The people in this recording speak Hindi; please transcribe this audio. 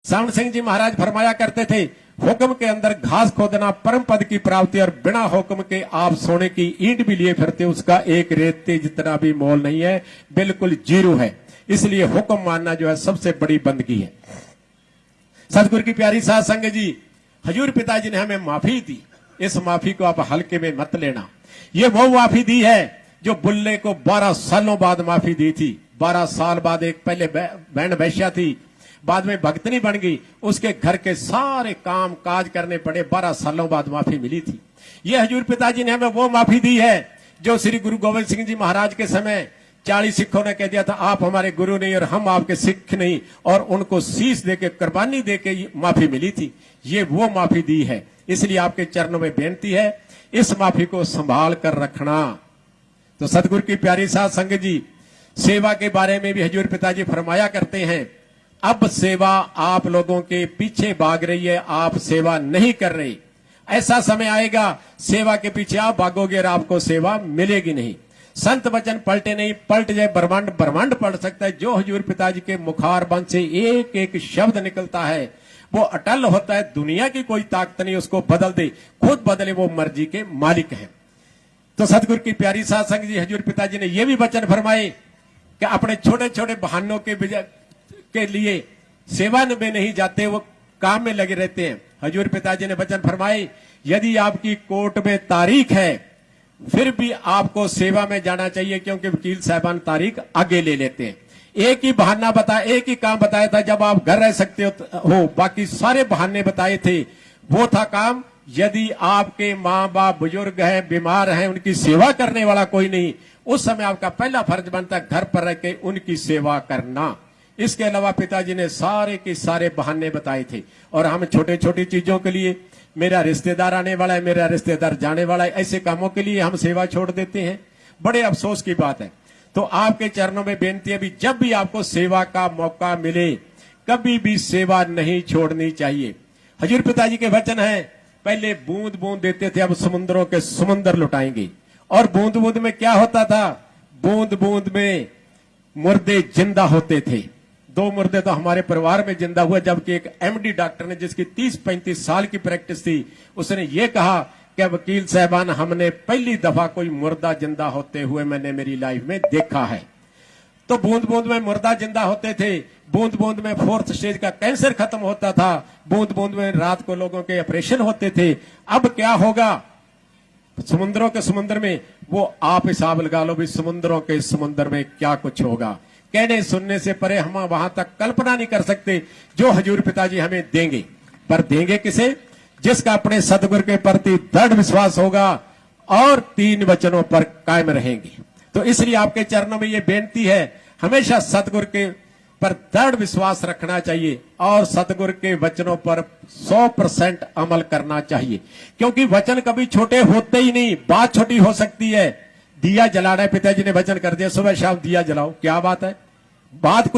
श्रवण सिंह जी महाराज फरमाया करते थे, हुक्म के अंदर घास खोदना परम पद की प्राप्ति, और बिना हुक्म के आप सोने की ईंट भी लिए फिरते उसका एक रेते जितना भी मोल नहीं है, बिल्कुल जीरो है। इसलिए हुक्म मानना जो है सबसे बड़ी बंदगी है। सतगुरु की प्यारी साध संगत जी, हजूर पिताजी ने हमें माफी दी, इस माफी को आप हल्के में मत लेना। ये वो माफी दी है जो बुल्ले को 12 सालों बाद माफी दी थी। 12 साल बाद एक पहले बहन वैश्या थी, बाद में भक्तनी बन गई, उसके घर के सारे काम काज करने पड़े, 12 सालों बाद माफी मिली थी। ये हजूर पिताजी ने हमें वो माफी दी है जो श्री गुरु गोविंद सिंह जी महाराज के समय 40 सिखों ने कह दिया था आप हमारे गुरु नहीं और हम आपके सिख नहीं, और उनको शीश देके कुर्बानी देके माफी मिली थी। ये वो माफी दी है। इसलिए आपके चरणों में बेनती है, इस माफी को संभाल कर रखना। तो सतगुरु की प्यारी साध संगत जी, सेवा के बारे में भी हजूर पिताजी फरमाया करते हैं, अब सेवा आप लोगों के पीछे भाग रही है, आप सेवा नहीं कर रहे। ऐसा समय आएगा सेवा के पीछे आप भागोगे और आपको सेवा मिलेगी नहीं। संत वचन पलटे नहीं, पलट जाए ब्रह्मांड, ब्रह्मांड पलट सकता है। जो हजूर पिताजी के मुखार बंद से एक एक शब्द निकलता है वो अटल होता है। दुनिया की कोई ताकत नहीं उसको बदल दे, खुद बदले, वो मर्जी के मालिक है। तो सतगुरु की प्यारी साध संगत जी, हजूर पिताजी ने यह भी वचन फरमाए कि अपने छोटे छोटे बहानों के लिए सेवा में नहीं जाते, वो काम में लगे रहते हैं। हजूर पिताजी ने वचन फरमाए, यदि आपकी कोर्ट में तारीख है फिर भी आपको सेवा में जाना चाहिए, क्योंकि वकील साहबान तारीख आगे ले लेते हैं। एक ही बहाना बताया, एक ही काम बताया था जब आप घर रह सकते हो, बाकी सारे बहाने बताए थे। वो था काम, यदि आपके माँ बाप बुजुर्ग हैं, बीमार हैं, उनकी सेवा करने वाला कोई नहीं, उस समय आपका पहला फर्ज बनता है घर पर रह के उनकी सेवा करना। इसके अलावा पिताजी ने सारे के सारे बहाने बताए थे। और हम छोटे छोटी चीजों के लिए, मेरा रिश्तेदार आने वाला है, मेरा रिश्तेदार जाने वाला है, ऐसे कामों के लिए हम सेवा छोड़ देते हैं। बड़े अफसोस की बात है। तो आपके चरणों में बेनती है भी, जब भी आपको सेवा का मौका मिले कभी भी सेवा नहीं छोड़नी चाहिए। हजूर पिताजी के वचन है, पहले बूंद बूंद देते थे, अब समुद्रों के समुद्र लुटाएंगे। और बूंद बूंद में क्या होता था? बूंद बूंद में मुर्दे जिंदा होते थे। 2 मुर्दे तो हमारे परिवार में जिंदा हुए, जबकि एक एमडी डॉक्टर ने, जिसकी 30-35 साल की प्रैक्टिस थी, उसने ये कहा कि वकील साहबान, हमने पहली दफा कोई मुर्दा जिंदा होते हुए मैंने मेरी लाइफ में देखा है। तो बूंद बूंद में मुर्दा जिंदा होते थे, बूंद बूंद में 4th स्टेज का कैंसर खत्म होता था, बूंद बूंद में रात को लोगों के ऑपरेशन होते थे। अब क्या होगा? समुद्रों के समुद्र में, वो आप हिसाब लगा लो भी समुद्रों के समुद्र में क्या कुछ होगा। कहने सुनने से परे हम वहां तक कल्पना नहीं कर सकते जो हजूर पिताजी हमें देंगे। पर देंगे किसे? जिसका अपने सतगुरु के प्रति दृढ़ विश्वास होगा और 3 वचनों पर कायम रहेंगे। तो इसलिए आपके चरणों में ये बेनती है, हमेशा सतगुरु के पर दृढ़ विश्वास रखना चाहिए और सतगुरु के वचनों पर 100% अमल करना चाहिए। क्योंकि वचन कभी छोटे होते ही नहीं, बात छोटी हो सकती है। दिया जलाना है, पिताजी ने वचन कर दिया सुबह शाम दिया जलाओ, क्या बात है? बात कुछ